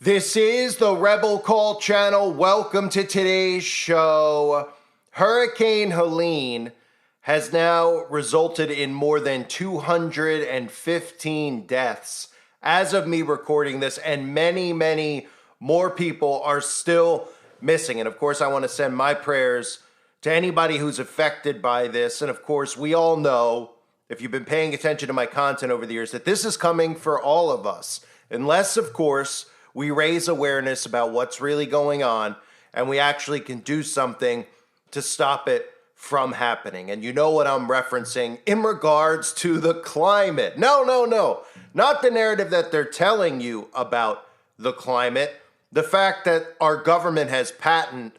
This is the Rebel Call channel. Welcome to today's show. Hurricane Helene has now resulted in more than 215 deaths as of me recording this, and many more people are still missing. And of course, I want to send my prayers to anybody who's affected by this. And of course, we all know, if you've been paying attention to my content over the years, that this is coming for all of us. Unless, of course, we raise awareness about what's really going on and we actually can do something to stop it from happening. And you know what I'm referencing in regards to the climate. No. Not the narrative that they're telling you about the climate. The fact that our government has patented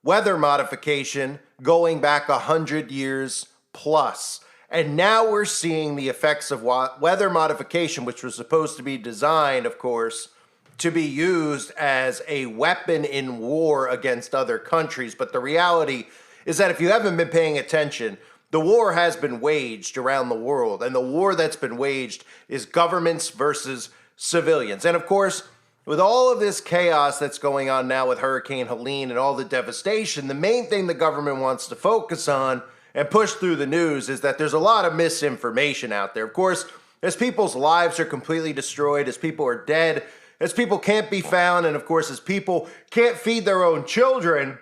weather modification going back 100 years plus. And now we're seeing the effects of weather modification, which was supposed to be designed, of course, to be used as a weapon in war against other countries. But the reality is that if you haven't been paying attention, the war has been waged around the world. And the war that's been waged is governments versus civilians. And of course, with all of this chaos that's going on now with Hurricane Helene and all the devastation, the main thing the government wants to focus on and push through the news is that there's a lot of misinformation out there. Of course, as people's lives are completely destroyed, as people are dead, as people can't be found, and of course, as people can't feed their own children,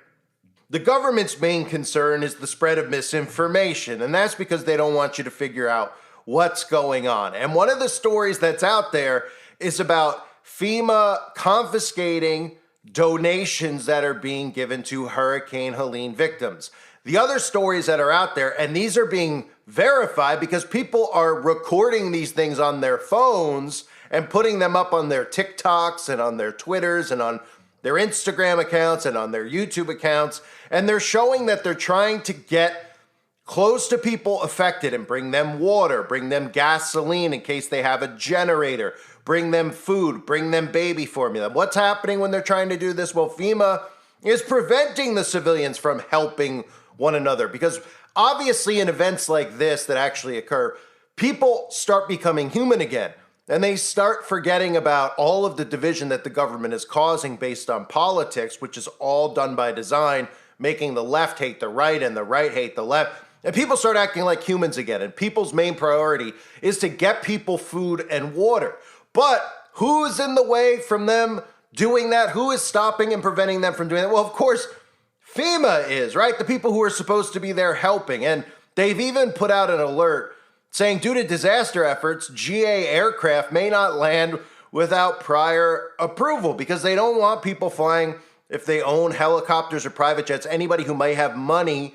the government's main concern is the spread of misinformation. And that's because they don't want you to figure out what's going on. And one of the stories that's out there is about FEMA confiscating donations that are being given to Hurricane Helene victims. The other stories that are out there, and these are being verified because people are recording these things on their phones and putting them up on their TikToks and on their Twitters and on their Instagram accounts and on their YouTube accounts. And they're showing that they're trying to get close to people affected and bring them water, bring them gasoline in case they have a generator, bring them food, bring them baby formula. What's happening when they're trying to do this? Well, FEMA is preventing the civilians from helping one another, because obviously in events like this that actually occur, people start becoming human again. And they start forgetting about all of the division that the government is causing based on politics, which is all done by design, making the left hate the right and the right hate the left. And people start acting like humans again. And people's main priority is to get people food and water. But who's in the way from them doing that? Who is stopping and preventing them from doing that? Well, of course, FEMA is, right? The people who are supposed to be there helping. And they've even put out an alert saying due to disaster efforts, GA aircraft may not land without prior approval because they don't want people flying, if they own helicopters or private jets, anybody who may have money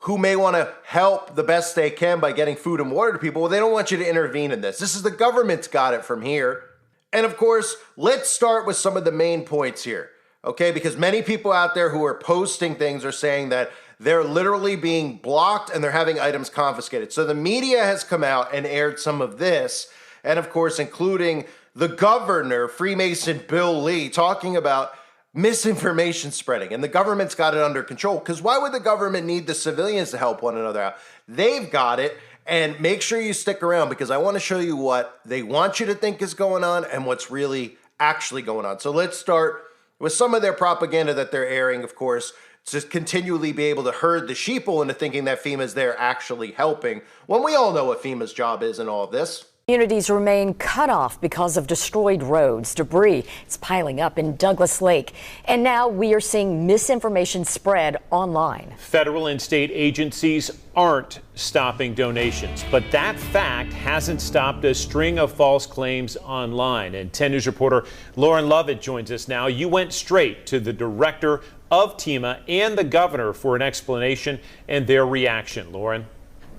who may want to help the best they can by getting food and water to people. Well, they don't want you to intervene in this. This is the government's got it from here. And of course, let's start with some of the main points here, okay? Because many people out there who are posting things are saying that they're literally being blocked and they're having items confiscated. So the media has come out and aired some of this, and of course, including the governor, Freemason Bill Lee, talking about misinformation spreading, and the government's got it under control. Because why would the government need the civilians to help one another out? They've got it, and make sure you stick around because I want to show you what they want you to think is going on and what's really actually going on. So let's start with some of their propaganda that they're airing, of course, to continually be able to herd the sheeple into thinking that FEMA's there actually helping, when we all know what FEMA's job is in all of this. Communities remain cut off because of destroyed roads. Debris is piling up in Douglas Lake. And now we are seeing misinformation spread online. Federal and state agencies aren't stopping donations, but that fact hasn't stopped a string of false claims online. And 10 News reporter Lauren Lovett joins us now. You went straight to the director of TEMA and the governor for an explanation and their reaction. Lauren.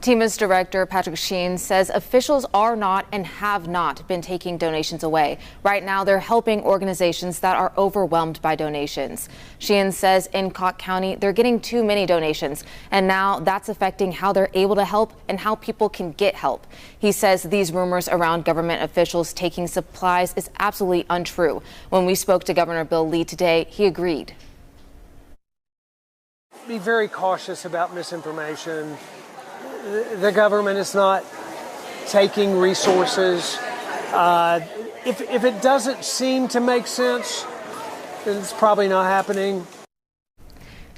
TEMA's director, Patrick Sheen, says officials are not and have not been taking donations away. Right now, they're helping organizations that are overwhelmed by donations. Sheen says in Cocke County, they're getting too many donations, and now that's affecting how they're able to help and how people can get help. He says these rumors around government officials taking supplies is absolutely untrue. When we spoke to Governor Bill Lee today, he agreed. Be very cautious about misinformation. The government is not taking resources. If it doesn't seem to make sense, it's probably not happening.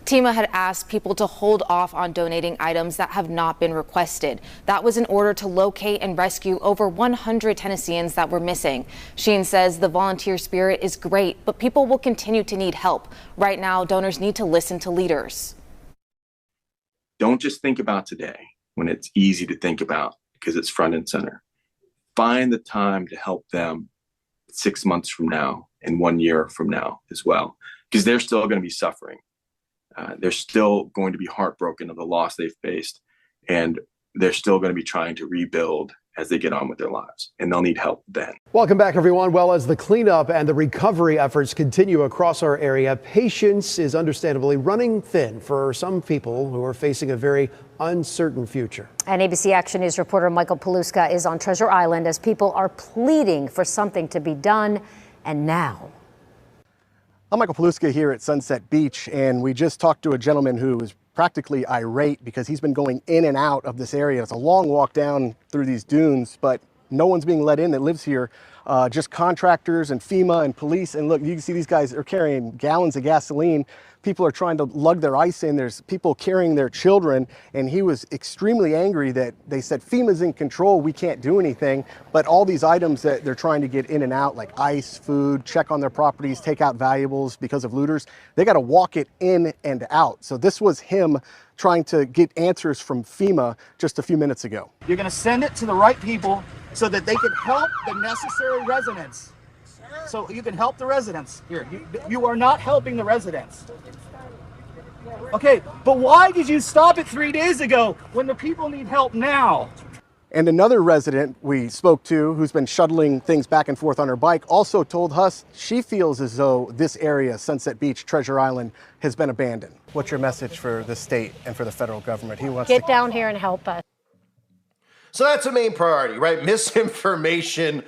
TEMA had asked people to hold off on donating items that have not been requested. That was in order to locate and rescue over 100 Tennesseans that were missing. Sheen says the volunteer spirit is great, but people will continue to need help. Right now, donors need to listen to leaders. Don't just think about today when it's easy to think about because it's front and center. Find the time to help them 6 months from now and 1 year from now as well, because they're still going to be suffering. They're still going to be heartbroken of the loss they've faced, and they're still going to be trying to rebuild as they get on with their lives, and they'll need help then. Welcome back, everyone. Well, as the cleanup and the recovery efforts continue across our area, patience is understandably running thin for some people who are facing a very uncertain future. And ABC Action News reporter Michael Paluska is on Treasure Island as people are pleading for something to be done, and now. I'm Michael Paluska here at Sunset Beach, and we just talked to a gentleman who is practically irate because he's been going in and out of this area. It's a long walk down through these dunes, but no one's being let in that lives here. Just contractors and FEMA and police. And look, you can see these guys are carrying gallons of gasoline. People are trying to lug their ice in. There's people carrying their children. And he was extremely angry that they said FEMA's in control, we can't do anything. But all these items that they're trying to get in and out, like ice, food, check on their properties, take out valuables because of looters, they got to walk it in and out. So this was him trying to get answers from FEMA just a few minutes ago. You're going to send it to the right people so that they can help the necessary residents. So you can help the residents here. You are not helping the residents. Okay, but why did you stop it 3 days ago when the people need help now? And another resident we spoke to who's been shuttling things back and forth on her bike also told us she feels as though this area, Sunset Beach, Treasure Island, has been abandoned. What's your message for the state and for the federal government? He wants Get down here and help us. So that's the main priority, right? Misinformation,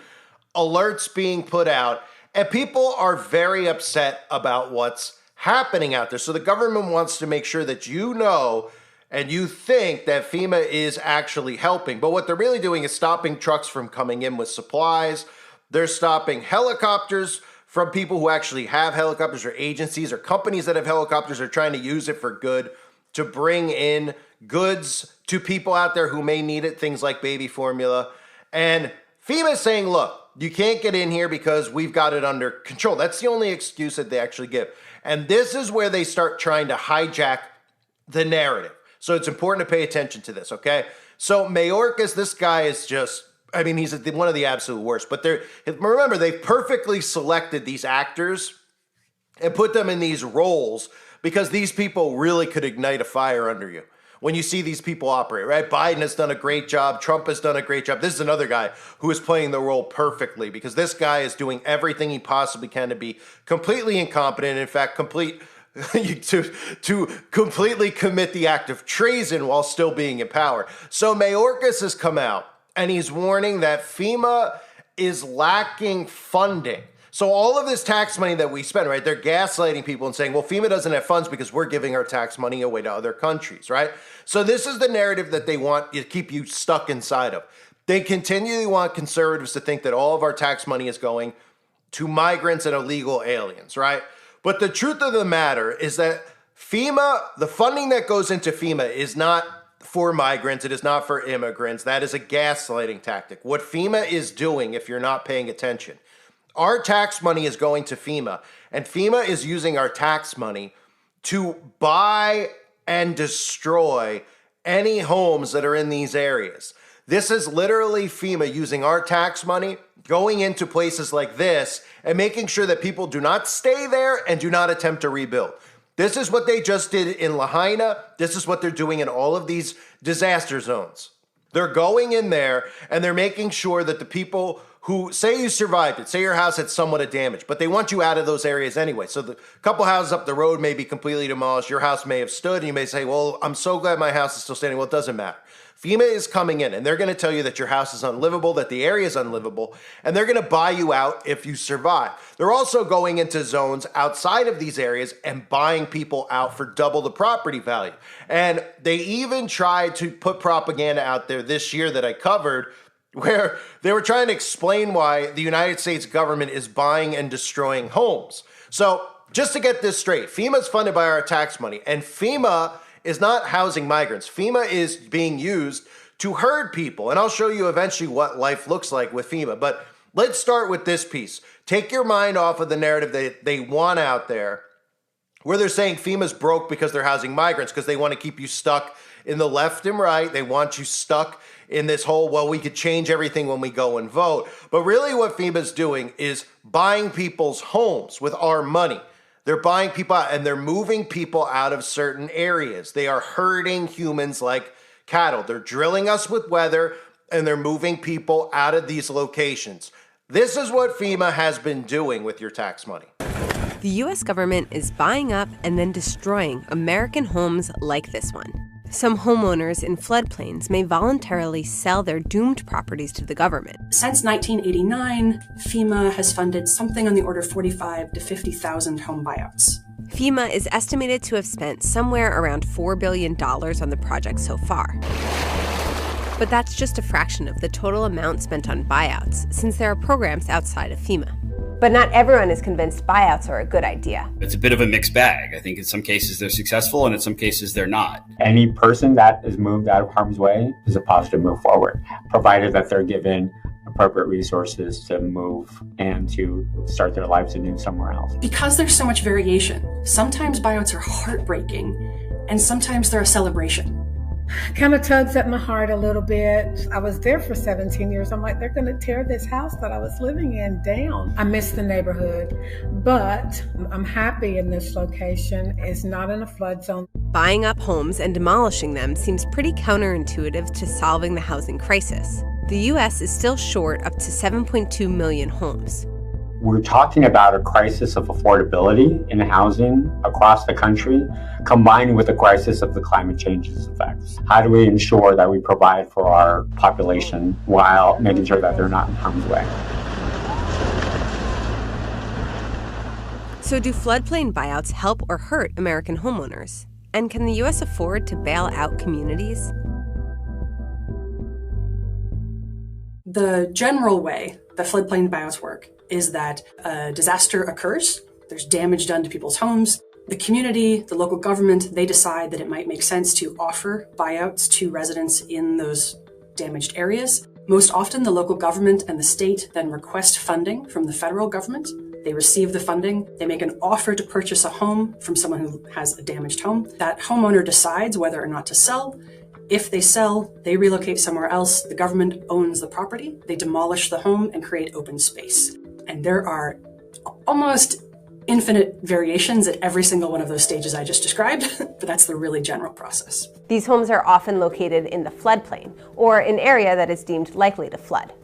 alerts being put out, and people are very upset about what's happening out there. So the government wants to make sure that you know and you think that FEMA is actually helping. But what they're really doing is stopping trucks from coming in with supplies. They're stopping helicopters from people who actually have helicopters, or agencies or companies that have helicopters are trying to use it for good to bring in goods to people out there who may need it, things like baby formula. And FEMA is saying, look, you can't get in here because we've got it under control. That's the only excuse that they actually give. And this is where they start trying to hijack the narrative. So it's important to pay attention to this, okay? So Mayorkas, this guy is just, I mean, he's one of the absolute worst. But remember, they've perfectly selected these actors and put them in these roles because these people really could ignite a fire under you when you see these people operate, right? Biden has done a great job. Trump has done a great job. This is another guy who is playing the role perfectly because this guy is doing everything he possibly can to be completely incompetent. In fact, to completely commit the act of treason while still being in power. So Mayorkas has come out and he's warning that FEMA is lacking funding. So all of this tax money that we spend, right, they're gaslighting people and saying, well, FEMA doesn't have funds because we're giving our tax money away to other countries, right? So this is the narrative that they want to keep you stuck inside of. They continually want conservatives to think that all of our tax money is going to migrants and illegal aliens, right? But the truth of the matter is that FEMA, the funding that goes into FEMA is not for migrants. It is not for immigrants. That is a gaslighting tactic. What FEMA is doing, if you're not paying attention, our tax money is going to FEMA, and FEMA is using our tax money to buy and destroy any homes that are in these areas. This is literally FEMA using our tax money, going into places like this, and making sure that people do not stay there and do not attempt to rebuild. This is what they just did in Lahaina. This is what they're doing in all of these disaster zones. They're going in there and they're making sure that the people who say you survived it, say your house had somewhat of damage, but they want you out of those areas anyway. So the couple houses up the road may be completely demolished. Your house may have stood and you may say, well, I'm so glad my house is still standing. Well, it doesn't matter. FEMA is coming in and they're going to tell you that your house is unlivable, that the area is unlivable, and they're going to buy you out if you survive. They're also going into zones outside of these areas and buying people out for double the property value. And they even tried to put propaganda out there this year that I covered where they were trying to explain why the United States government is buying and destroying homes. So just to get this straight, FEMA is funded by our tax money, and FEMA is not housing migrants. FEMA is being used to herd people, and I'll show you eventually what life looks like with FEMA. But let's start with this piece. Take your mind off of the narrative that they want out there, where they're saying FEMA's broke because they're housing migrants, because they want to keep you stuck in the left and right. They want you stuck in this whole, well, we could change everything when we go and vote. But really what FEMA's doing is buying people's homes with our money. They're buying people out, and they're moving people out of certain areas. They are herding humans like cattle. They're drilling us with weather, and they're moving people out of these locations. This is what FEMA has been doing with your tax money. The U.S. government is buying up and then destroying American homes like this one. Some homeowners in floodplains may voluntarily sell their doomed properties to the government. Since 1989, FEMA has funded something on the order of 45 to 50,000 home buyouts. FEMA is estimated to have spent somewhere around $4 billion on the project so far. But that's just a fraction of the total amount spent on buyouts, since there are programs outside of FEMA. But not everyone is convinced buyouts are a good idea. It's a bit of a mixed bag. I think in some cases they're successful and in some cases they're not. Any person that is moved out of harm's way is a positive move forward, provided that they're given appropriate resources to move and to start their lives anew somewhere else. Because there's so much variation, sometimes buyouts are heartbreaking and sometimes they're a celebration. Kind of tugs at my heart a little bit. I was there for 17 years. I'm like, they're going to tear this house that I was living in down. I miss the neighborhood, but I'm happy in this location. It's not in a flood zone. Buying up homes and demolishing them seems pretty counterintuitive to solving the housing crisis. The U.S. is still short up to 7.2 million homes. We're talking about a crisis of affordability in housing across the country, combined with the crisis of the climate change's effects. How do we ensure that we provide for our population while making sure that they're not in harm's way? So do floodplain buyouts help or hurt American homeowners? And can the U.S. afford to bail out communities? The general way the floodplain buyouts work is that a disaster occurs, there's damage done to people's homes. The community, the local government, they decide that it might make sense to offer buyouts to residents in those damaged areas. Most often, the local government and the state then request funding from the federal government. They receive the funding. They make an offer to purchase a home from someone who has a damaged home. That homeowner decides whether or not to sell. If they sell, they relocate somewhere else. The government owns the property. They demolish the home and create open space. And there are almost infinite variations at every single one of those stages I just described, but that's the really general process. These homes are often located in the floodplain, or an area that is deemed likely to flood.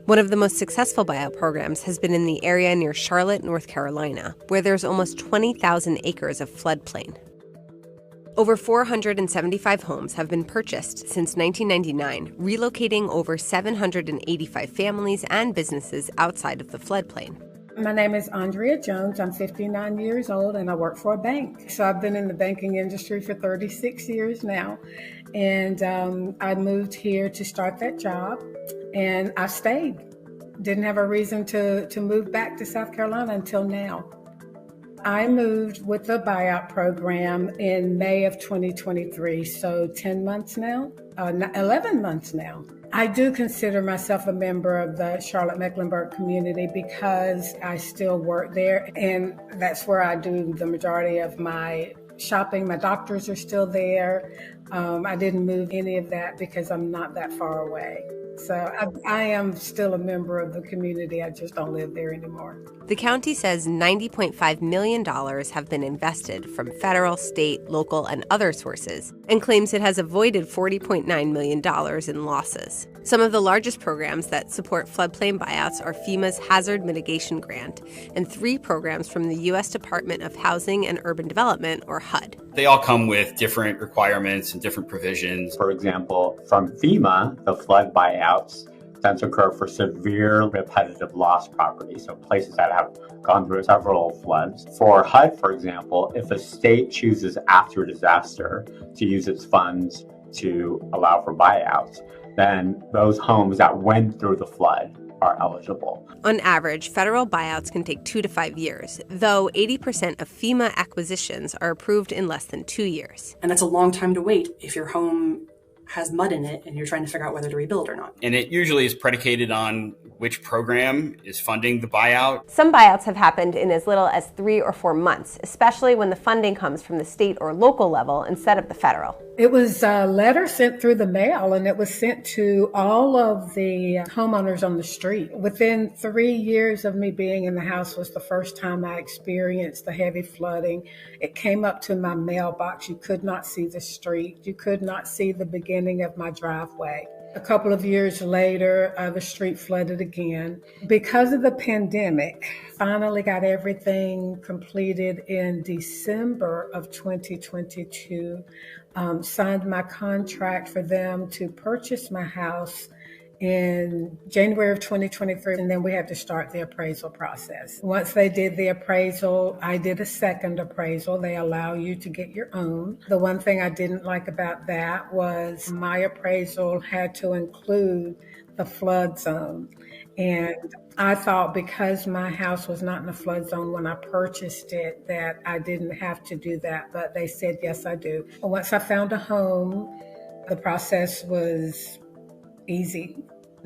One of the most successful buyout programs has been in the area near Charlotte, North Carolina, where there's almost 20,000 acres of floodplain. Over 475 homes have been purchased since 1999, relocating over 785 families and businesses outside of the floodplain. My name is Andrea Jones. I'm 59 years old and I work for a bank. So I've been in the banking industry for 36 years now. And I moved here to start that job and I stayed. Didn't have a reason to move back to South Carolina until now. I moved with the buyout program in May of 2023, so 10 months now, 11 months now. I do consider myself a member of the Charlotte-Mecklenburg community because I still work there, and that's where I do the majority of my shopping. My doctors are still there. I didn't move any of that because I'm not that far away. So I am still a member of the community. I just don't live there anymore. The county says $90.5 million have been invested from federal, state, local, and other sources, and claims it has avoided $40.9 million in losses. Some of the largest programs that support floodplain buyouts are FEMA's Hazard Mitigation Grant and 3 programs from the U.S. Department of Housing and Urban Development, or HUD. They all come with different requirements and different provisions. For example, from FEMA, the flood buyouts tend to occur for severe repetitive loss property, so places that have gone through several floods. For HUD, for example, if a state chooses after a disaster to use its funds to allow for buyouts, then those homes that went through the flood are eligible. On average, federal buyouts can take 2 to 5 years, though 80% of FEMA acquisitions are approved in less than 2 years. And that's a long time to wait if your home has mud in it and you're trying to figure out whether to rebuild or not. And it usually is predicated on which program is funding the buyout. Some buyouts have happened in as little as 3 or 4 months, especially when the funding comes from the state or local level instead of the federal. It was a letter sent through the mail, and it was sent to all of the homeowners on the street. Within 3 years of me being in the house was the first time I experienced the heavy flooding. It came up to my mailbox. You could not see the street. You could not see the beginning of my driveway. A couple of years later, the street flooded again. Because of the pandemic, finally got everything completed in December of 2022. Signed my contract for them to purchase my house in January of 2023, and then we had to start the appraisal process. Once they did the appraisal, I did a second appraisal. They allow you to get your own. The one thing I didn't like about that was my appraisal had to include the flood zone. And I thought because my house was not in the flood zone when I purchased it, that I didn't have to do that, but they said, yes, I do. Once I found a home, the process was easy.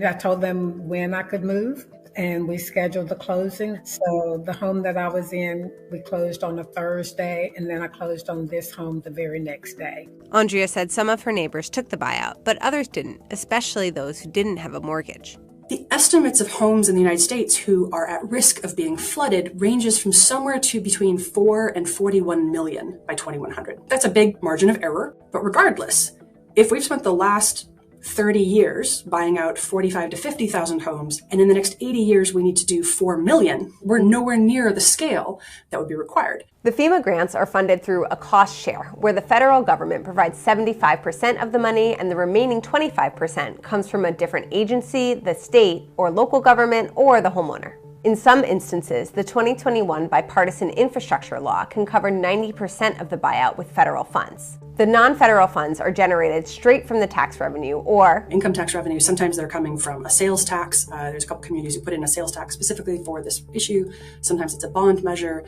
I told them when I could move, and we scheduled the closing. So the home that I was in, we closed on a Thursday, and then I closed on this home the very next day. Andrea said some of her neighbors took the buyout, but others didn't, especially those who didn't have a mortgage. The estimates of homes in the United States who are at risk of being flooded ranges from somewhere to between 4 and 41 million by 2100. That's a big margin of error, but regardless, if we've spent the last 30 years buying out 45 to 50,000 homes, and in the next 80 years we need to do 4 million, we're nowhere near the scale that would be required. The FEMA grants are funded through a cost share, where the federal government provides 75% of the money and the remaining 25% comes from a different agency, the state or local government, or the homeowner. In some instances, the 2021 bipartisan infrastructure law can cover 90% of the buyout with federal funds. The non-federal funds are generated straight from the tax revenue or income tax revenue. Sometimes they're coming from a sales tax. There's a couple communities who put in a sales tax specifically for this issue. Sometimes it's a bond measure.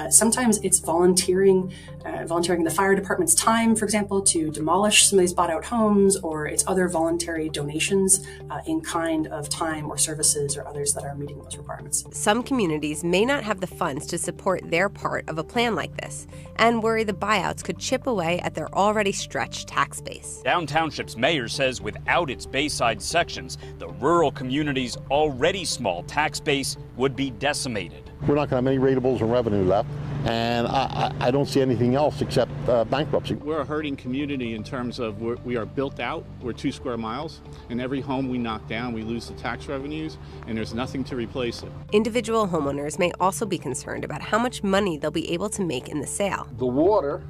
Sometimes it's volunteering the fire department's time, for example, to demolish some of these bought out homes, or it's other voluntary donations in kind of time or services or others that are meeting those requirements. Some communities may not have the funds to support their part of a plan like this and worry the buyouts could chip away at their already stretched tax base. Downtownship's mayor says without its Bayside sections, the rural community's already small tax base would be decimated. We're not going to have any ratables or revenue left, and I don't see anything else except bankruptcy. We're a hurting community in terms of we are built out. We're 2 square miles, and every home we knock down, we lose the tax revenues, and there's nothing to replace it. Individual homeowners may also be concerned about how much money they'll be able to make in the sale. The water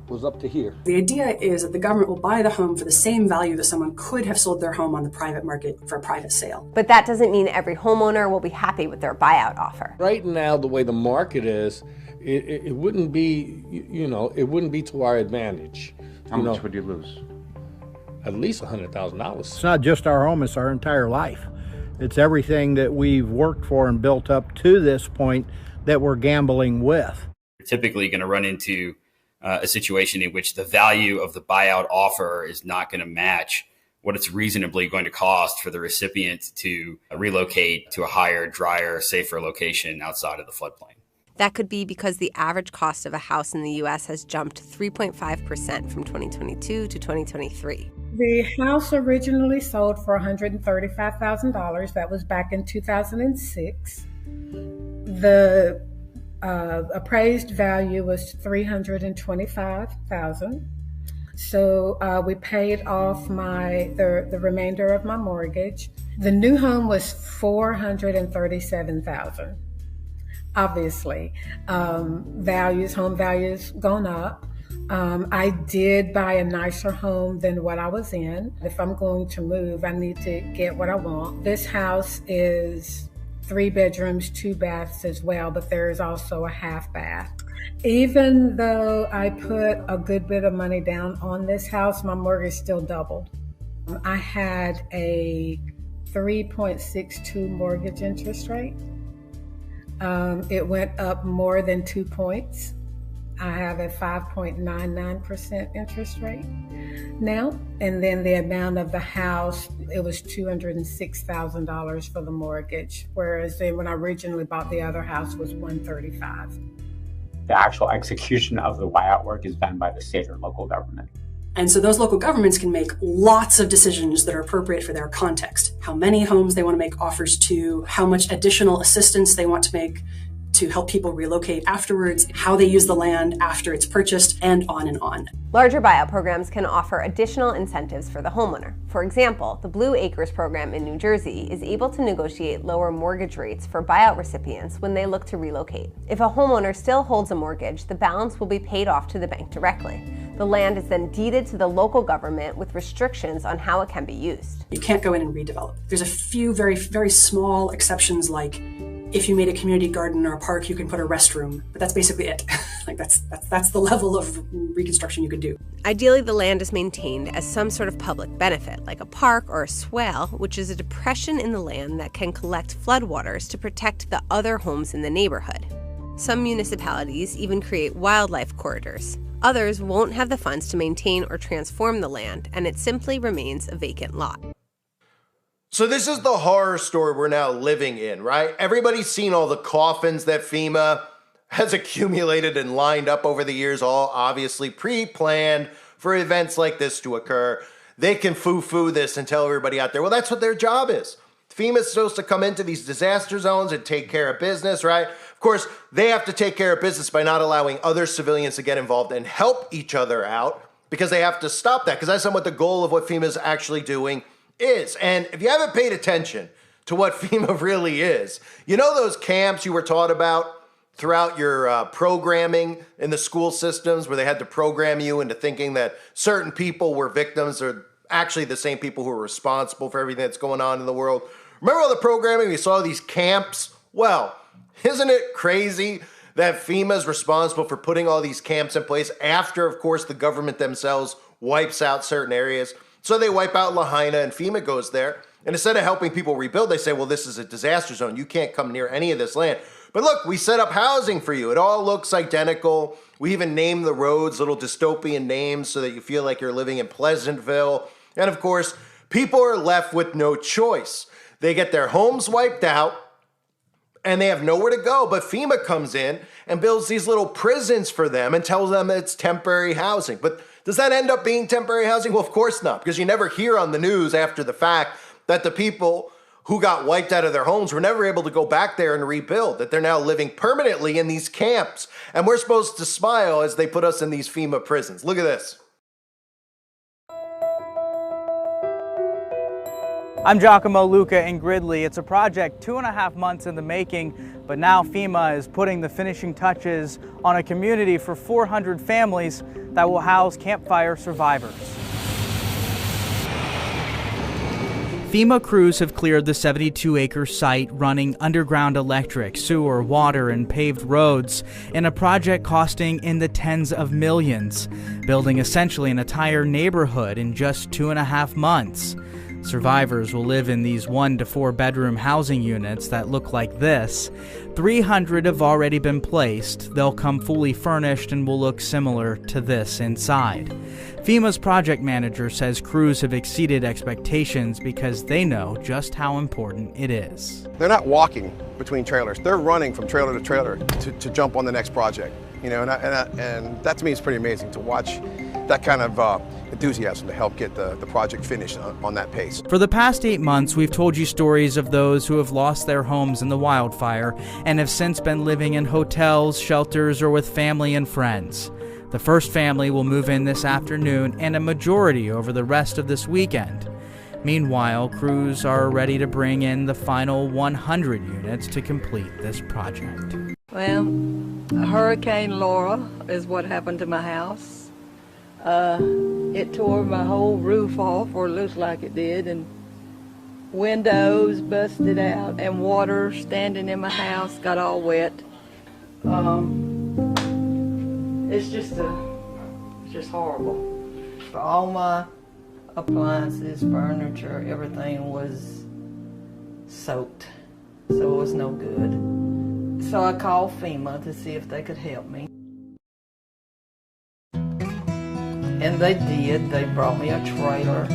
was up to here. The idea is that the government will buy the home for the same value that someone could have sold their home on the private market for a private sale. But that doesn't mean every homeowner will be happy with their buyout offer. Right now, the way the market is, it wouldn't be, it wouldn't be to our advantage. How much would you lose? At least $100,000. It's not just our home, it's our entire life. It's everything that we've worked for and built up to this point that we're gambling with. You're typically going to run into a situation in which the value of the buyout offer is not going to match what it's reasonably going to cost for the recipient to relocate to a higher, drier, safer location outside of the floodplain. That could be because the average cost of a house in the U.S. has jumped 3.5% from 2022 to 2023. The house originally sold for $135,000. That was back in 2006. The appraised value was $325,000. So we paid off the remainder of my mortgage. The new home was $437,000. Obviously, home values gone up. I did buy a nicer home than what I was in. If I'm going to move, I need to get what I want. This house is 3 bedrooms, 2 baths as well, but there is also a half bath. Even though I put a good bit of money down on this house, my mortgage still doubled. I had a 3.62 mortgage interest rate. It went up more than 2 points. I have a 5.99% interest rate now. And then the amount of the house, it was $206,000 for the mortgage, whereas then when I originally bought the other house was $135,000. The actual execution of the buyout work is done by the state or local government. And so those local governments can make lots of decisions that are appropriate for their context. How many homes they want to make offers to, how much additional assistance they want to make to help people relocate afterwards, how they use the land after it's purchased, and on and on. Larger buyout programs can offer additional incentives for the homeowner. For example, the Blue Acres program in New Jersey is able to negotiate lower mortgage rates for buyout recipients when they look to relocate. If a homeowner still holds a mortgage, the balance will be paid off to the bank directly. The land is then deeded to the local government with restrictions on how it can be used. You can't go in and redevelop. There's a few very, very small exceptions, like if you made a community garden or a park, you can put a restroom, but that's basically it. Like that's the level of reconstruction you could do. Ideally, the land is maintained as some sort of public benefit, like a park or a swale, which is a depression in the land that can collect floodwaters to protect the other homes in the neighborhood. Some municipalities even create wildlife corridors. Others won't have the funds to maintain or transform the land, and it simply remains a vacant lot. So this is the horror story we're now living in, right? Everybody's seen all the coffins that FEMA has accumulated and lined up over the years, all obviously pre-planned for events like this to occur. They can foo-foo this and tell everybody out there, well, that's what their job is. FEMA's supposed to come into these disaster zones and take care of business, right? Of course, they have to take care of business by not allowing other civilians to get involved and help each other out, because they have to stop that, because that's not what the goal of what FEMA's actually doing is. And if you haven't paid attention to what FEMA really is, you know those camps you were taught about throughout your programming in the school systems, where they had to program you into thinking that certain people were victims or actually the same people who are responsible for everything that's going on in the world? Remember all the programming? We saw these camps? Well, isn't it crazy that FEMA is responsible for putting all these camps in place after, of course, the government themselves wipes out certain areas? So they wipe out Lahaina, and FEMA goes there, and instead of helping people rebuild, they say, well, this is a disaster zone. You can't come near any of this land. But look, we set up housing for you. It all looks identical. We even named the roads little dystopian names so that you feel like you're living in Pleasantville. And of course, people are left with no choice. They get their homes wiped out, and they have nowhere to go. But FEMA comes in and builds these little prisons for them and tells them it's temporary housing. But does that end up being temporary housing? Well, of course not, because you never hear on the news after the fact that the people who got wiped out of their homes were never able to go back there and rebuild, that they're now living permanently in these camps. And we're supposed to smile as they put us in these FEMA prisons. Look at this. I'm Giacomo Luca in Gridley. It's a project 2.5 months in the making, but now FEMA is putting the finishing touches on a community for 400 families that will house campfire survivors. FEMA crews have cleared the 72-acre site, running underground electric, sewer, water, and paved roads in a project costing in the tens of millions, building essentially an entire neighborhood in just 2.5 months. Survivors will live in these 1 to 4 bedroom housing units that look like this. 300 have already been placed. They'll come fully furnished and will look similar to this inside. FEMA's project manager says crews have exceeded expectations because they know just how important it is. They're not walking between trailers. They're running from trailer to trailer to jump on the next project. You know, and that to me is pretty amazing to watch that kind of enthusiasm to help get the project finished on that pace. For the past 8 months, we've told you stories of those who have lost their homes in the wildfire and have since been living in hotels, shelters, or with family and friends. The first family will move in this afternoon and a majority over the rest of this weekend. Meanwhile, crews are ready to bring in the final 100 units to complete this project. Well, Hurricane Laura is what happened to my house. It tore my whole roof off, or it looks like it did, and windows busted out, and water standing in my house got all wet. It's just horrible. All my appliances, furniture, everything was soaked, so it was no good. So I called FEMA to see if they could help me. And they did. They brought me a trailer.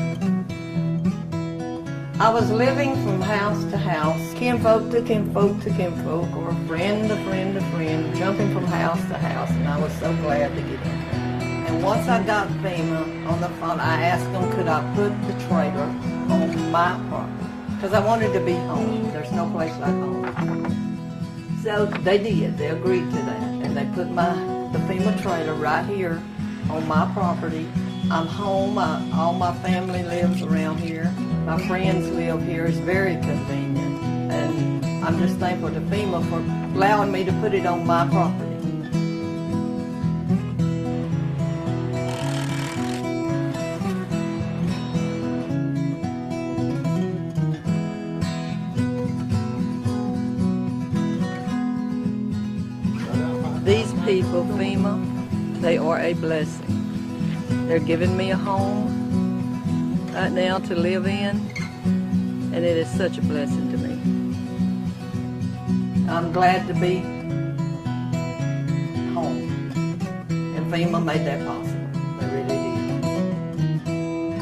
I was living from house to house, kinfolk to kinfolk to kinfolk, or friend to friend to friend, jumping from house to house, and I was so glad to get in. And once I got FEMA on the phone, I asked them, could I put the trailer on my property? Because I wanted to be home. There's no place like home. So they did. They agreed to that, and they put the FEMA trailer right here on my property. I'm home. All my family lives around here. My friends live here. It's very convenient. And I'm just thankful to FEMA for allowing me to put it on my property. These people, FEMA, they are a blessing. They're giving me a home right now to live in, and it is such a blessing to me. I'm glad to be home, and FEMA made that possible. They really did.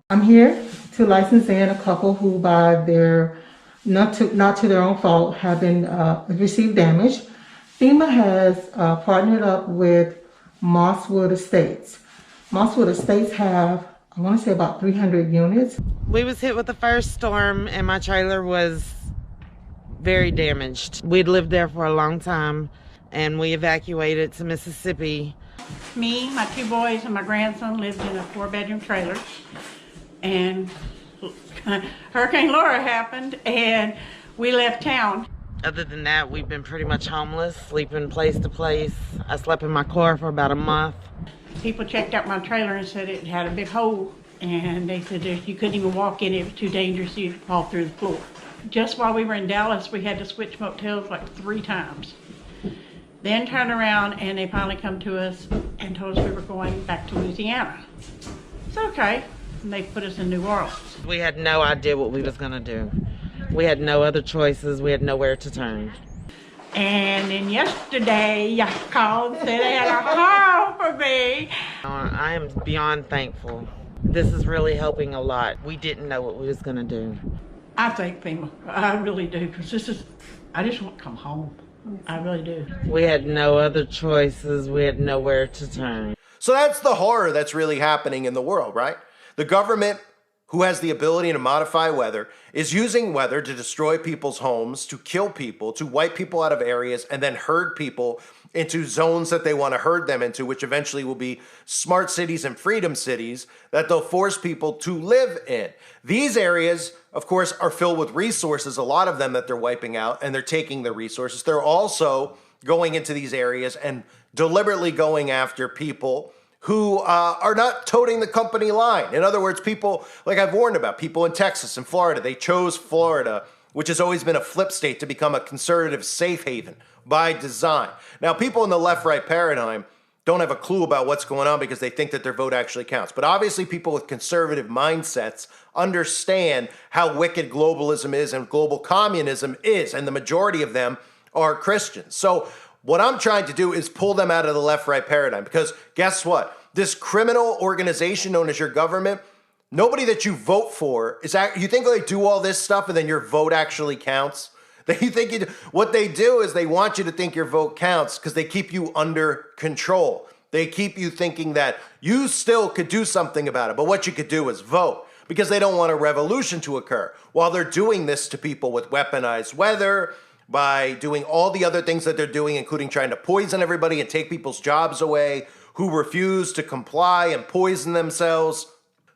I'm here to license in a couple who, by their not to their own fault, have been received damage. FEMA has partnered up with Mosswood Estates. Mosswood Estates have, I want to say, about 300 units. We was hit with the first storm and my trailer was very damaged. We'd lived there for a long time and we evacuated to Mississippi. Me, my two boys, and my grandson lived in a 4-bedroom trailer, and Hurricane Laura happened and we left town. Other than that, we've been pretty much homeless, sleeping place to place. I slept in my car for about a month. People checked out my trailer and said it had a big hole, and they said you couldn't even walk in it. It was too dangerous. You'd fall through the floor. Just while we were in Dallas, we had to switch motels like 3 times. Then turned around and they finally come to us and told us we were going back to Louisiana. It's okay. And they put us in New Orleans. We had no idea what we was gonna do. We had no other choices. We had nowhere to turn. And then yesterday, I called and said they had a home for me. I am beyond thankful. This is really helping a lot. We didn't know what we was gonna do. I thank FEMA. I really do, because I just want to come home. I really do. We had no other choices. We had nowhere to turn. So that's the horror that's really happening in the world, right? The government, who has the ability to modify weather, is using weather to destroy people's homes, to kill people, to wipe people out of areas, and then herd people into zones that they want to herd them into, which eventually will be smart cities and freedom cities that they'll force people to live in. These areas, of course, are filled with resources, a lot of them that they're wiping out, and they're taking the resources. They're also going into these areas and deliberately going after people who are not toting the company line. In other words, people, like I've warned about, people in Texas and Florida, they chose Florida, which has always been a flip state, to become a conservative safe haven by design. Now, people in the left-right paradigm don't have a clue about what's going on because they think that their vote actually counts. But obviously, people with conservative mindsets understand how wicked globalism is and global communism is, and the majority of them are Christians. So what I'm trying to do is pull them out of the left-right paradigm, because guess what? This criminal organization known as your government, nobody that you vote for is, you think they do all this stuff and then your vote actually counts? What they do is they want you to think your vote counts because they keep you under control. They keep you thinking that you still could do something about it, but what you could do is vote, because they don't want a revolution to occur. While they're doing this to people with weaponized weather, by doing all the other things that they're doing, including trying to poison everybody and take people's jobs away who refuse to comply and poison themselves.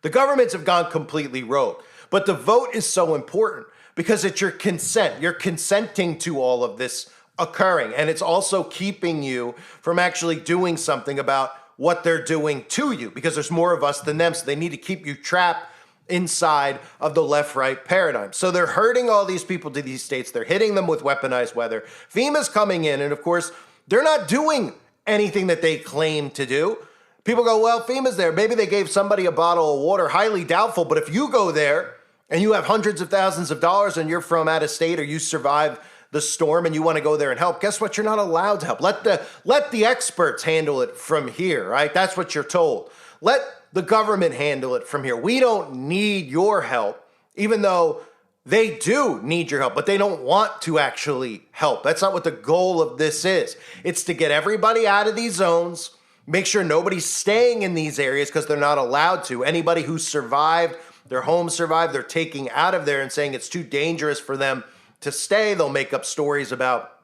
The governments have gone completely rogue. But the vote is so important because it's your consent. You're consenting to all of this occurring. And it's also keeping you from actually doing something about what they're doing to you, because there's more of us than them. So they need to keep you trapped inside of the left-right paradigm. So they're herding all these people to these states. They're hitting them with weaponized weather. FEMA's coming in, and of course, they're not doing anything that they claim to do. People go, well, FEMA's there. Maybe they gave somebody a bottle of water. Highly doubtful. But if you go there and you have hundreds of thousands of dollars and you're from out of state or you survived the storm and you want to go there and help, guess what? You're not allowed to help. Let the experts handle it from here, right? That's what you're told. Let the government handle it from here. We don't need your help, even though they do need your help, but they don't want to actually help. That's not what the goal of this is. It's to get everybody out of these zones, make sure nobody's staying in these areas because they're not allowed to. Anybody who survived, their home survived, they're taking out of there and saying it's too dangerous for them to stay. They'll make up stories about,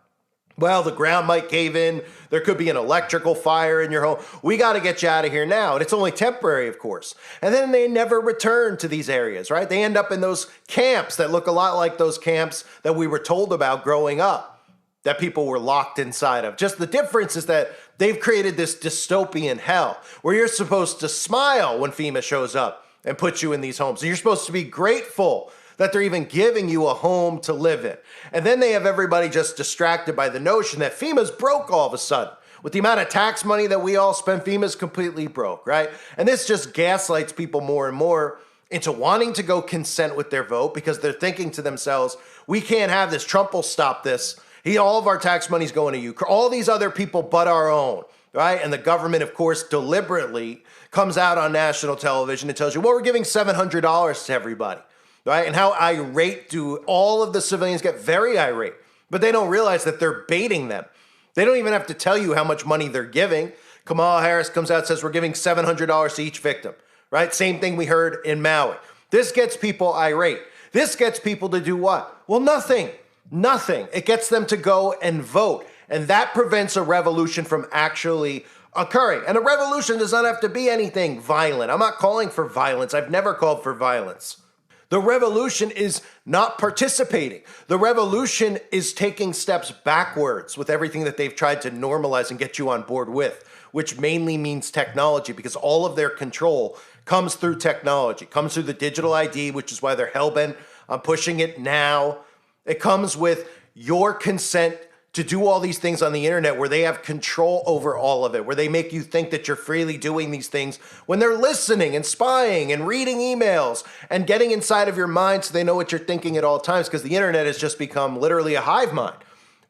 well, the ground might cave in. There could be an electrical fire in your home. We got to get you out of here now. And it's only temporary, of course. And then they never return to these areas, right? They end up in those camps that look a lot like those camps that we were told about growing up, that people were locked inside of. Just the difference is that they've created this dystopian hell where you're supposed to smile when FEMA shows up and puts you in these homes. And you're supposed to be grateful that they're even giving you a home to live in. And then they have everybody just distracted by the notion that FEMA's broke all of a sudden. With the amount of tax money that we all spend, FEMA's completely broke, right? And this just gaslights people more and more into wanting to go consent with their vote because they're thinking to themselves, we can't have this. Trump will stop this. All of our tax money's going to Ukraine. All these other people but our own, right? And the government, of course, deliberately comes out on national television and tells you, well, we're giving $700 to everybody. Right? And how irate do all of the civilians get? Very irate. But they don't realize that they're baiting them. They don't even have to tell you how much money they're giving. Kamala Harris comes out and says we're giving $700 to each victim. Right? Same thing we heard in Maui. This gets people irate. This gets people to do what? Well, nothing. Nothing. It gets them to go and vote. And that prevents a revolution from actually occurring. And a revolution does not have to be anything violent. I'm not calling for violence. I've never called for violence. The revolution is not participating. The revolution is taking steps backwards with everything that they've tried to normalize and get you on board with, which mainly means technology, because all of their control comes through technology, comes through the digital ID, which is why they're hellbent on pushing it now. It comes with your consent to do all these things on the internet where they have control over all of it, where they make you think that you're freely doing these things when they're listening and spying and reading emails and getting inside of your mind so they know what you're thinking at all times, because the internet has just become literally a hive mind.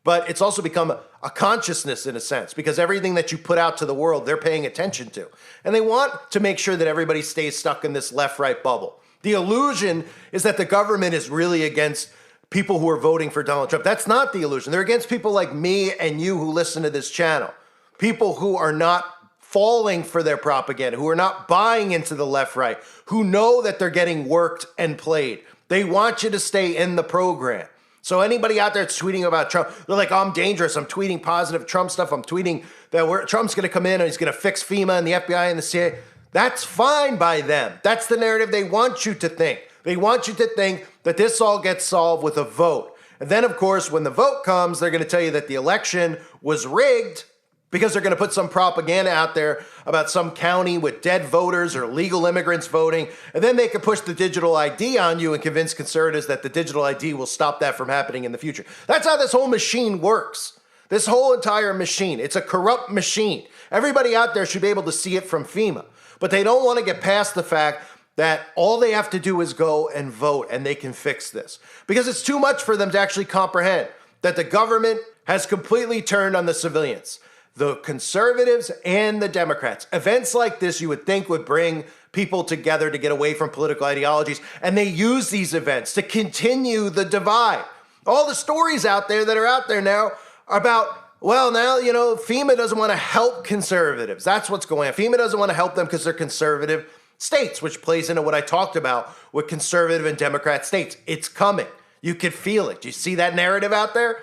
But it's also become a consciousness in a sense, because everything that you put out to the world, they're paying attention to. And they want to make sure that everybody stays stuck in this left-right bubble. The illusion is that the government is really against people who are voting for Donald Trump. That's not the illusion. They're against people like me and you who listen to this channel. People who are not falling for their propaganda, who are not buying into the left-right, who know that they're getting worked and played. They want you to stay in the program. So anybody out there that's tweeting about Trump, they're like, oh, I'm dangerous. I'm tweeting positive Trump stuff. I'm tweeting that Trump's going to come in and he's going to fix FEMA and the FBI and the CIA. That's fine by them. That's the narrative they want you to think. They want you to think that this all gets solved with a vote. And then, of course, when the vote comes, they're going to tell you that the election was rigged because they're going to put some propaganda out there about some county with dead voters or illegal immigrants voting. And then they could push the digital ID on you and convince conservatives that the digital ID will stop that from happening in the future. That's how this whole machine works. This whole entire machine. It's a corrupt machine. Everybody out there should be able to see it from FEMA. But they don't want to get past the fact that all they have to do is go and vote and they can fix this. Because it's too much for them to actually comprehend that the government has completely turned on the civilians, the conservatives and the Democrats. Events like this you would think would bring people together to get away from political ideologies, and they use these events to continue the divide. All the stories out there that are out there now are about, well, now, FEMA doesn't want to help conservatives. That's what's going on. FEMA doesn't want to help them because they're conservative states, which plays into what I talked about with conservative and Democrat states. It's coming. You could feel it. Do you see that narrative out there?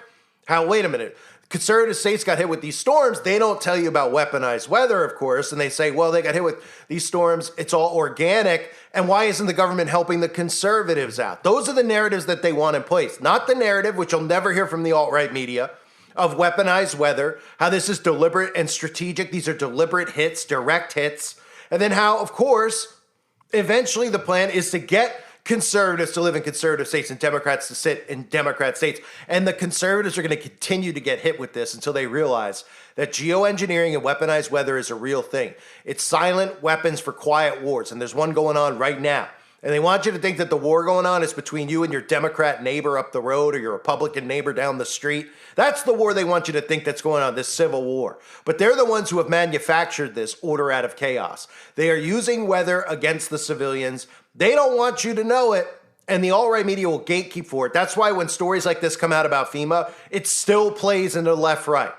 Wait a minute. Conservative states got hit with these storms. They don't tell you about weaponized weather, of course, and they say, well, they got hit with these storms. It's all organic. And why isn't the government helping the conservatives out? Those are the narratives that they want in place, not the narrative, which you'll never hear from the alt-right media, of weaponized weather, how this is deliberate and strategic. These are deliberate hits, direct hits. And then how, of course, eventually the plan is to get conservatives to live in conservative states and Democrats to sit in Democrat states. And the conservatives are going to continue to get hit with this until they realize that geoengineering and weaponized weather is a real thing. It's silent weapons for quiet wars. And there's one going on right now. And they want you to think that the war going on is between you and your Democrat neighbor up the road or your Republican neighbor down the street. That's the war they want you to think that's going on, this civil war. But they're the ones who have manufactured this order out of chaos. They are using weather against the civilians. They don't want you to know it. And the alt-right media will gatekeep for it. That's why when stories like this come out about FEMA, it still plays into the left-right,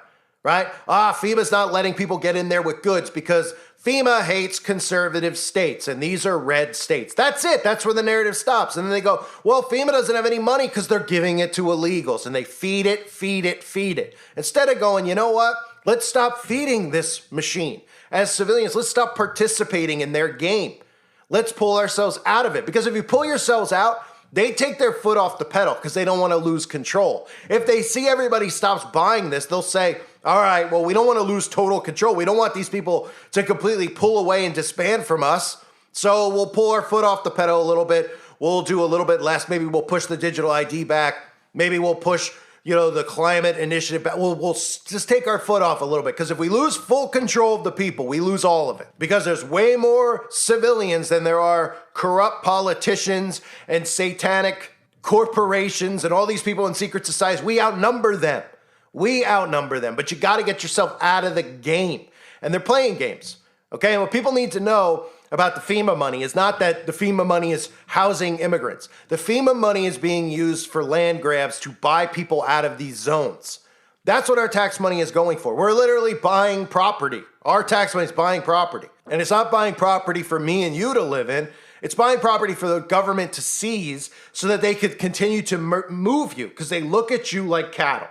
right? FEMA's not letting people get in there with goods because FEMA hates conservative states, and these are red states. That's it. That's where the narrative stops. And then they go, well, FEMA doesn't have any money because they're giving it to illegals, and they feed it, feed it, feed it. Instead of going, you know what? Let's stop feeding this machine. As civilians, let's stop participating in their game. Let's pull ourselves out of it. Because if you pull yourselves out, they take their foot off the pedal because they don't want to lose control. If they see everybody stops buying this, they'll say, all right, well, we don't want to lose total control. We don't want these people to completely pull away and disband from us. So we'll pull our foot off the pedal a little bit. We'll do a little bit less. Maybe we'll push the digital ID back. Maybe we'll push, the climate initiative back. We'll just take our foot off a little bit. Because if we lose full control of the people, we lose all of it. Because there's way more civilians than there are corrupt politicians and satanic corporations and all these people in secret societies. We outnumber them. But you got to get yourself out of the game. And they're playing games. Okay? And what people need to know about the FEMA money is not that the FEMA money is housing immigrants. The FEMA money is being used for land grabs to buy people out of these zones. That's what our tax money is going for. We're literally buying property. Our tax money is buying property. And it's not buying property for me and you to live in. It's buying property for the government to seize so that they could continue to move you because they look at you like cattle.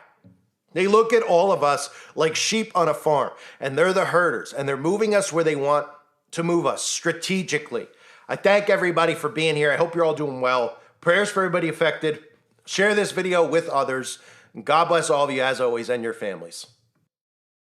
They look at all of us like sheep on a farm, and they're the herders, and they're moving us where they want to move us strategically. I thank everybody for being here. I hope you're all doing well. Prayers for everybody affected. Share this video with others. And God bless all of you as always and your families.